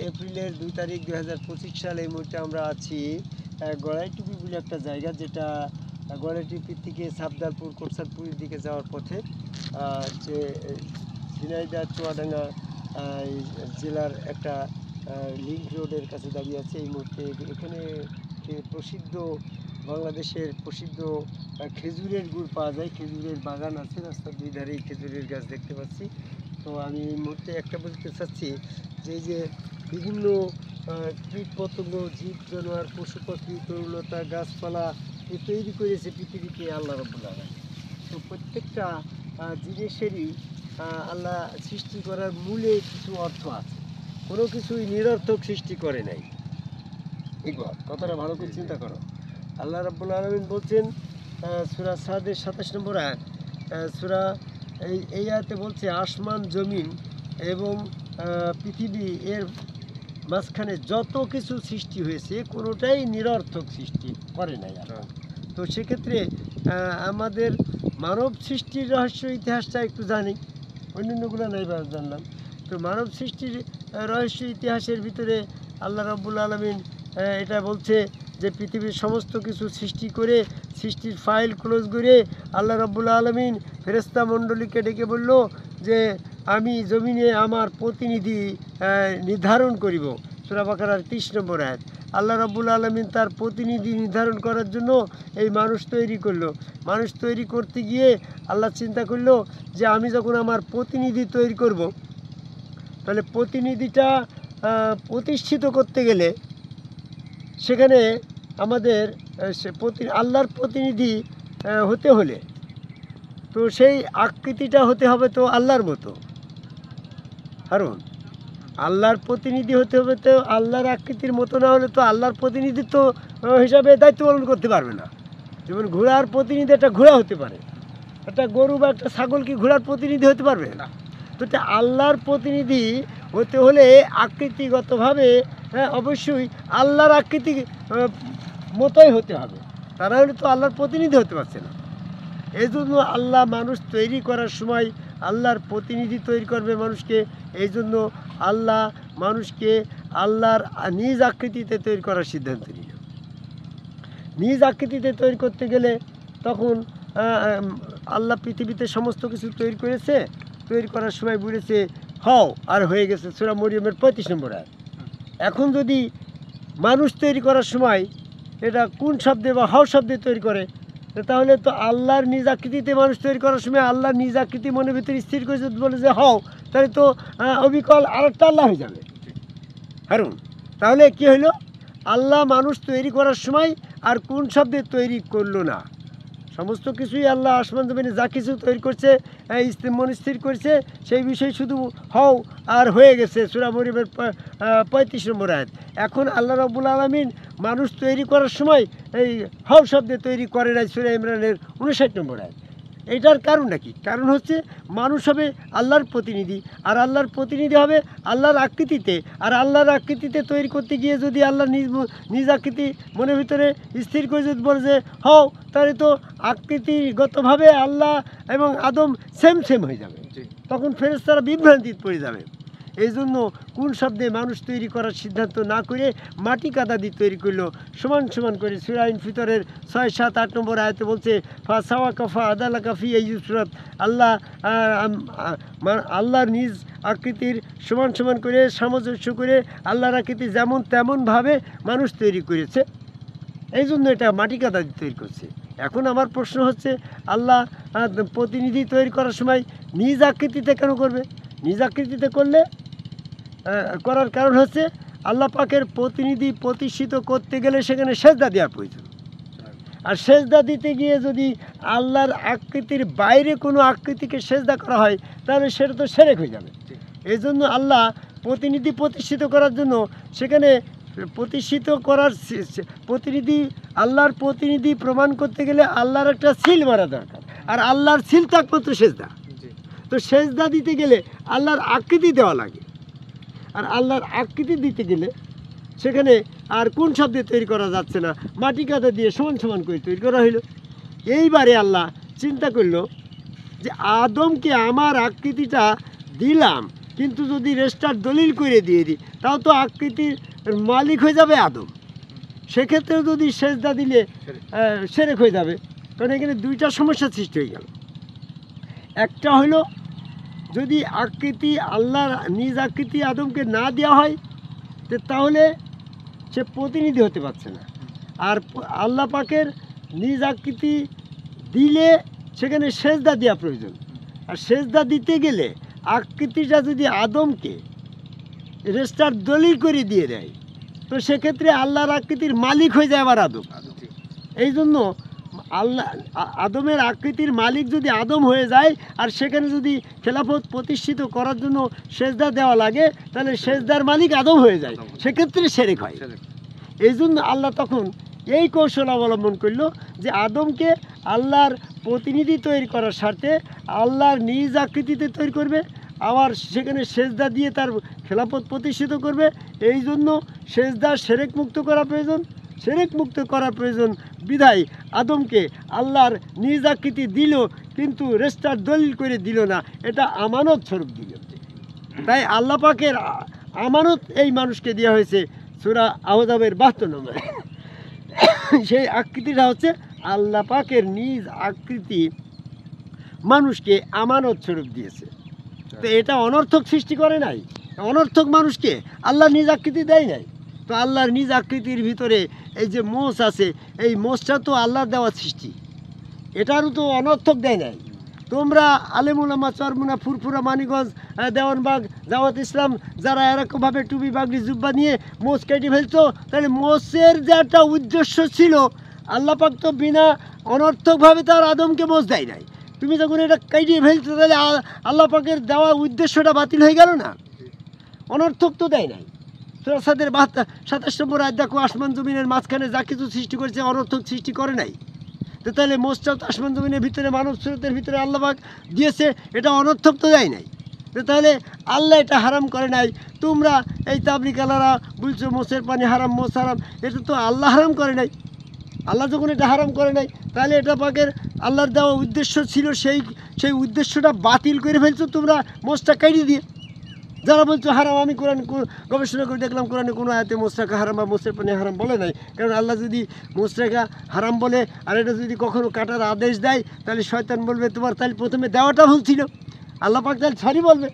এপ্রিলের 2 তারিখ 2025 সালে এই মুহূর্তে আমরা আছি গড়াইটুপি বলে একটা জায়গা, যেটা গড়াইটুপি থেকে সাবদারপুর কোটসাদপুরের দিকে যাওয়ার পথে যে ঝিনাইদহ চুয়াডাঙ্গা জেলার একটা লিঙ্ক রোডের কাছে দাঁড়িয়ে আছে এই মুহূর্তে। এখানে প্রসিদ্ধ বাংলাদেশের প্রসিদ্ধ খেজুরের গুড় পাওয়া যায়, খেজুরের বাগান আছে, রাস্তার দুই ধারেই খেজুরের গাছ দেখতে পাচ্ছি। তো আমি এই মুহূর্তে একটা বলতে চাচ্ছি যে এই যে বিভিন্ন কীট পতঙ্গ, জীব জানোয়ার, পশু পাখি, তরুলতা, গাছপালা তৈরি করেছে পৃথিবীকে আল্লাহ রাব্বুল আলামিন। তো প্রত্যেকটা জিনিসেরই আল্লাহ সৃষ্টি করার মূলে কিছু অর্থ আছে, কোনো কিছুই নিরর্থক সৃষ্টি করে নাই। একবার কথাটা ভালো করে চিন্তা করো। আল্লাহ রাব্বুল আলামিন বলছেন সূরা সাদের 27 নম্বর আয়াত, সূরা এই আয়াতে বলছে আসমান জমিন এবং পৃথিবী এর মাঝখানে যত কিছু সৃষ্টি হয়েছে কোনোটাই নিরর্থক সৃষ্টি করে নাই। তো সেক্ষেত্রে আমাদের মানব সৃষ্টির রহস্য ইতিহাসটা একটু জানি, অন্যান্যগুলো নাই বা জানলাম। তো মানব সৃষ্টির রহস্য ইতিহাসের ভিতরে আল্লাহ রাব্বুল আলামিন এটা বলছে যে পৃথিবীর সমস্ত কিছু সৃষ্টি করে সৃষ্টির ফাইল ক্লোজ করে আল্লাহ রাব্বুল আলামিন ফেরেশতা মণ্ডলীকে ডেকে বলল যে আমি জমিনে আমার প্রতিনিধি নির্ধারণ করিব। সূরা বাকারার 30 নম্বর আয়াত। আল্লাহ রাব্বুল আলামিন তার প্রতিনিধি নির্ধারণ করার জন্য এই মানুষ তৈরি করলো। মানুষ তৈরি করতে গিয়ে আল্লাহ চিন্তা করলো যে আমি যখন আমার প্রতিনিধি তৈরি করব, তাহলে প্রতিনিধিটা প্রতিষ্ঠিত করতে গেলে সেখানে আমাদের আল্লাহর প্রতিনিধি হতে হলে তো সেই আকৃতিটা হতে হবে তো আল্লাহর মতো। কারণ আল্লাহর প্রতিনিধি হতে হবে, তো আল্লাহর আকৃতির মতো না হলে তো আল্লাহর প্রতিনিধিত্ব হিসাবে দায়িত্ব পালন করতে পারবে না। যেমন ঘোড়ার প্রতিনিধি একটা ঘোড়া হতে পারে, একটা গরু বা একটা ছাগল কি ঘোড়ার প্রতিনিধি হতে পারবে না? তো এটা আল্লাহর প্রতিনিধি হতে হলে আকৃতিগতভাবে অবশ্যই আল্লাহর আকৃতি মতোই হতে হবে, তারা হলে তো আল্লাহর প্রতিনিধি হতে পারছে না। এই জন্য আল্লাহ মানুষ তৈরি করার সময় আল্লাহর প্রতিনিধি তৈরি করবে মানুষকে। এই জন্য আল্লাহ মানুষকে আল্লাহর নিজ আকৃতিতে তৈরি করার সিদ্ধান্ত নিল। নিজ আকৃতিতে তৈরি করতে গেলে তখন আল্লাহ পৃথিবীতে সমস্ত কিছু তৈরি করেছে, তৈরি করার সময় বলেছে হও, আর হয়ে গেছে। সূরা মরিয়মের 35 নম্বর আয়াত। এখন যদি মানুষ তৈরি করার সময় এটা কোন শব্দে বা হও শব্দে তৈরি করে, তাহলে তো আল্লাহর নিজ আকৃতিতে মানুষ তৈরি করার সময় আল্লাহর নিজ আকৃতি মনের ভিতরে স্থির করে যদি বলে যে হও, তাহলে তো অবিকল আরেকটা আল্লাহ হয়ে যাবে। কারণ তাহলে কি হইলো, আল্লাহ মানুষ তৈরি করার সময় আর কোন শব্দে তৈরি করলো না, সমস্ত কিছুই আল্লাহ আসমান জমিনে যা কিছু তৈরি করছে মন স্থির করছে সেই বিষয় শুধু হও আর হয়ে গেছে। সূরা মরিয়মের 35 নম্বর আয়াত। এখন আল্লাহ রাব্বুল আলামিন মানুষ তৈরি করার সময় এই হও শব্দে তৈরি করে নাই। সূরা ইমরানের 59 নম্বর আয়াত। এইটার কারণটা কি? কারণ হচ্ছে মানুষ হবে আল্লাহর প্রতিনিধি, আর আল্লাহর প্রতিনিধি হবে আল্লাহর আকৃতিতে। আর আল্লাহর আকৃতিতে তৈরি করতে গিয়ে যদি আল্লাহ নিজ আকৃতি মনের ভিতরে স্থির করে যদি বলে যে হও, তাহলে তো আকৃতিগতভাবে আল্লাহ এবং আদম সেম হয়ে যাবে, তখন ফেরেশতারা বিভ্রান্তিতে পড়ে যাবে। এই জন্য কোন শব্দে মানুষ তৈরি করার সিদ্ধান্ত না করে মাটি কাদা দিয়ে তৈরি করলো সমান করে। সূরা ইনফিতরের 6, 7, 8 নম্বর আয়াতে বলছে ফা সাওয়া কাফা আদালা কাফি এই সুরাত। আল্লাহর নিজ আকৃতির সমান করে সামঞ্জস্য করে আল্লাহর আকৃতি যেমন তেমনভাবে মানুষ তৈরি করেছে, এই জন্য এটা মাটি কাদা দিয়ে তৈরি করছে। এখন আমার প্রশ্ন হচ্ছে, আল্লাহ প্রতিনিধি তৈরি করার সময় নিজ আকৃতিতে কেন করবে? নিজ আকৃতিতে করার কারণ হচ্ছে আল্লাহ পাকের প্রতিনিধি প্রতিষ্ঠিত করতে গেলে সেখানে সেজদা দেওয়ার প্রয়োজন। আর সেজদা দিতে গিয়ে যদি আল্লাহর আকৃতির বাইরে কোনো আকৃতিকে সেজদা করা হয়, তাহলে সেটা তো শিরক হয়ে যাবে। এই জন্য আল্লাহ প্রতিনিধি প্রতিষ্ঠিত করার জন্য সেখানে আল্লাহর প্রতিনিধি প্রমাণ করতে গেলে আল্লাহর একটা সিল মারা দরকার, আর আল্লাহর সিল তো একমাত্র সেজদা। তো সেজদা দিতে গেলে আল্লাহর আকৃতি দেওয়া লাগে, আর আল্লাহর আকৃতি দিতে গেলে সেখানে আর কোন শব্দে তৈরি করা যাচ্ছে না, মাটি কাদা দিয়ে সমান করে তৈরি করা হইল। এইবারে আল্লাহ চিন্তা করলো যে আদমকে আমার আকৃতিটা দিলাম, কিন্তু যদি রেস্টার দলিল করে দিয়ে দিই তাও তো আকৃতির মালিক হয়ে যাবে আদম। সেক্ষেত্রেও যদি সেজদা দিলে সেরেক হয়ে যাবে, কারণ এখানে দুইটা সমস্যা সৃষ্টি হয়ে গেল। একটা হলো যদি আকৃতি আল্লাহর নিজ আকৃতি আদমকে না দেওয়া হয় তাহলে সে প্রতিনিধি হতে পারছে না। আর আল্লাহ পাকের নিজ আকৃতি দিলে সেখানে সেজদা দেওয়া প্রয়োজন। আর সেজদা দিতে গেলে আকৃতিটা যদি আদমকে রেস্টার দলিল করে দিয়ে দেয় তো সেক্ষেত্রে আল্লাহর আকৃতির মালিক হয়ে যায় আবার আদম। এই জন্য আল্লাহ আদমের আকৃতির মালিক যদি আদম হয়ে যায় আর সেখানে যদি খেলাফত প্রতিষ্ঠিত করার জন্য সেজদা দেওয়া লাগে তাহলে সেজদার মালিক আদম হয়ে যায়, সেক্ষেত্রে শিরক হয়। এই জন্য আল্লাহ তখন এই কৌশল অবলম্বন করলো যে আদমকে আল্লাহর প্রতিনিধি তৈরি করার স্বার্থে আল্লাহর নিজ আকৃতিতে তৈরি করবে, আবার সেখানে সেজদা দিয়ে তার খেলাফত প্রতিষ্ঠিত করবে। এই জন্য সেজদা শিরক মুক্ত করা প্রয়োজন। শিরক মুক্ত করার প্রয়োজন বিধায় আদমকে আল্লাহর নিজ আকৃতি দিল কিন্তু রেস্টার দলিল করে দিল না, এটা আমানত স্বরূপ দিল। তাই আল্লাহ পাকের আমানত এই মানুষকে দেওয়া হয়েছে সূরা আহজাবের 72 নম্বরে। সেই আকৃতিটা হচ্ছে আল্লাহ পাকের নিজ আকৃতি মানুষকে আমানত স্বরূপ দিয়েছে। তো এটা অনর্থক সৃষ্টি করে নাই, অনর্থক মানুষকে আল্লাহ নিজ আকৃতি দেয় নাই। তো আল্লাহর নিজ আকৃতির ভিতরে এই যে মোষ আছে, এই মোষটা তো আল্লাহর দেওয়া সৃষ্টি, এটারও তো অনর্থক দেয় নাই। তোমরা আলেমুলামা চরমুনা ফুরফুরা মানিগঞ্জ দেওয়ানবাগ জামাত ইসলাম যারা এরকমভাবে টুপি বাগড়ি জুব্বা নিয়ে মোষ কেটে ফেলছো, তাহলে মোষের যে একটা উদ্দেশ্য ছিল আল্লাহ পাক তো বিনা অনর্থকভাবে তার আদমকে মোষ দেয় নাই। তুমি যখন এটা কেটে ফেলছো তাহলে আল্লাহ পাকের দেওয়া উদ্দেশ্যটা বাতিল হয়ে গেল না, অনর্থক তো দেয় নাই। সূরা সাদের 27 নম্বর আয়াত দেখো, আসমান জমিনের মাঝখানে যা কিছু সৃষ্টি করেছে অনর্থক সৃষ্টি করে নাই। তো তাহলে মোষটাও তো আসমান জমিনের ভিতরে মানব স্রোতের ভিতরে আল্লাহ পাক দিয়েছে, এটা অনর্থক তো দেয় নাই। তো তাহলে আল্লাহ এটা হারাম করে নাই। তোমরা এই তাবলিকালারা বলছো মোষের পানি হারাম, মোষ হারাম, এটা তো আল্লাহ হারাম করে নাই। আল্লাহ যখন এটা হারাম করে নাই তাহলে এটা পাকের আল্লাহর দেওয়া উদ্দেশ্য ছিল, সেই উদ্দেশ্যটা বাতিল করে ফেলছো তোমরা মোষটা কেটে দিয়ে। যারা বলছো হারাম, আমি কোরআন গবেষণা করে দেখলাম কোরআনে কোনো আয়াতে মোষ রাখা হারাম বা মোষের পানি হারাম বলে নাই। কারণ আল্লাহ যদি মোষ রাখা হারাম বলে আর এটা যদি কখনো কাটার আদেশ দেয় তাহলে শয়তান বলবে তোমার তাহলে প্রথমে দেওয়াটা ভুল ছিল। আল্লাহ পাক তাহলে সরি বলবে,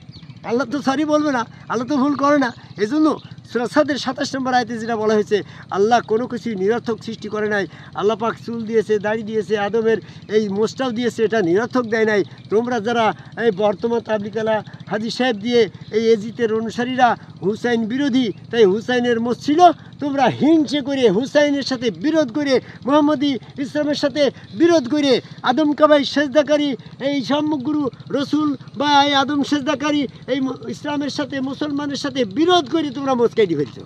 আল্লাহ তো সরি বলবে না, আল্লাহ তো ভুল করে না। এই জন্য সূরা সাদের 27 নম্বর আয়াতে যেটা বলা হয়েছে, আল্লাহ কোনো কিছুই নিরর্থক সৃষ্টি করে নাই। আল্লাহ পাক চুল দিয়েছে, দাড়ি দিয়েছে, আদমের এই মোষটাও দিয়েছে, এটা নিরর্থক দেয় নাই। তোমরা যারা এই বর্তমান তাবলিকালা হাজী সাহেব দিয়ে এই এজিতের অনুসারীরা হুসাইন বিরোধী, তাই হুসাইনের মোষ ছিল, তোমরা হিংসে করে হুসাইনের সাথে বিরোধ করে মুহাম্মদী ইসলামের সাথে বিরোধ করে আদম কাবাই সেজদাকারী এই সম্মুখগুরু রসুল বা এই আদম সেজদাকারী এই ইসলামের সাথে মুসলমানের সাথে বিরোধ করে তোমরা মোষ কেটে ফেলছো।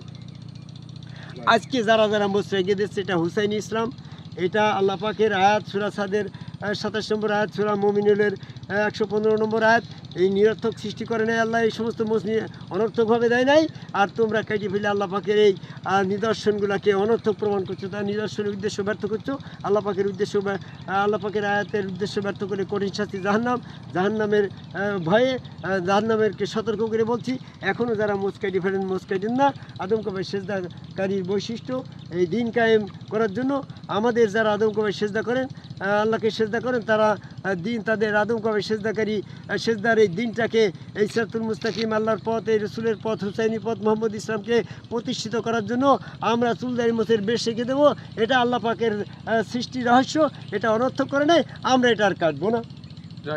আজকে যারা যারা মোষ রেখে দিচ্ছে এটা হুসাইনি ইসলাম, এটা আল্লাহ পাকের আয়াত সূরা সাদের 27 নম্বর আয়াত, সূরা মুমিনুলের 115 নম্বর আয়াত। এই নিরর্থক সৃষ্টি করে নাই আল্লাহ, এই সমস্ত মোষ অনর্থকভাবে দেয় নাই। আর তোমরা কেটে ফেলে আল্লাহ পাকের এই নিদর্শনগুলোকে অনর্থক প্রমাণ করছো, তার নিদর্শনের উদ্দেশ্য ব্যর্থ করছো। আল্লাহ পাকের উদ্দেশ্য, আল্লাহ পাকের আয়াতের উদ্দেশ্য ব্যর্থ করে কঠিন শাস্তি জাহান্নামের ভয়ে জাহান্নামেরকে সতর্ক করে বলছি, এখনও যারা মোষ কেটে ফেলেন মোষ কেটেন না। আদম কাবাই সেজদাকারীর বৈশিষ্ট্য এই দিন কায়েম করার জন্য আমাদের যারা আদম কাবাই সেজদা করেন, আল্লাহকে সেজদা করেন, তারা তাদের আদম কাবাই সেজদাকারী সেজদার এই দিনটাকে, এই সিরাতুল মুস্তাকিম আল্লাহর পথ, এই রসুলের পথ, হুসাইনি পথ, মোহাম্মদ ইসলামকে প্রতিষ্ঠিত করার জন্য আমরা চুলদারি মোষের বেশ রেখে দেবো। এটা আল্লাহ পাকের সৃষ্টি রহস্য, এটা অনর্থক করে নাই, আমরা এটা আর কাটবো না।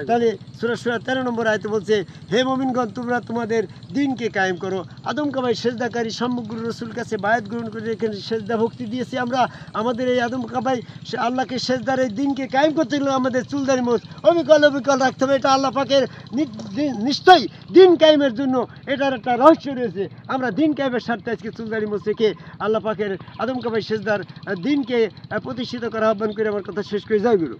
তাহলে সূরা 13 নম্বর আয়াতে বলছে, হে মুমিনগণ তোমরা তোমাদের দিনকে কায়েম করো। আদম কাবাই সেজদাকারী সম্মুখগুরু রসুল কাছে বায়াত গ্রহণ করে এখানে সেজদা ভক্তি দিয়েছি আমরা। আমাদের এই আদম কাবাই আল্লাহকে সেজদার এই দিনকে কায়েম করতে গেলে আমাদের চুলদারি মোষ অবিকল রাখতে হবে। এটা আল্লাহ পাকের নিশ্চয়ই দিন কায়েমের জন্য এটার একটা রহস্য রয়েছে। আমরা দিন কায়েমের স্বার্থে আজকে চুলদারি মোষ রেখে আল্লাহ পাকের আদম কাবাই সেজদার দিনকে প্রতিষ্ঠিত করা আহ্বান করে আমার কথা শেষ করে যাই গুরু।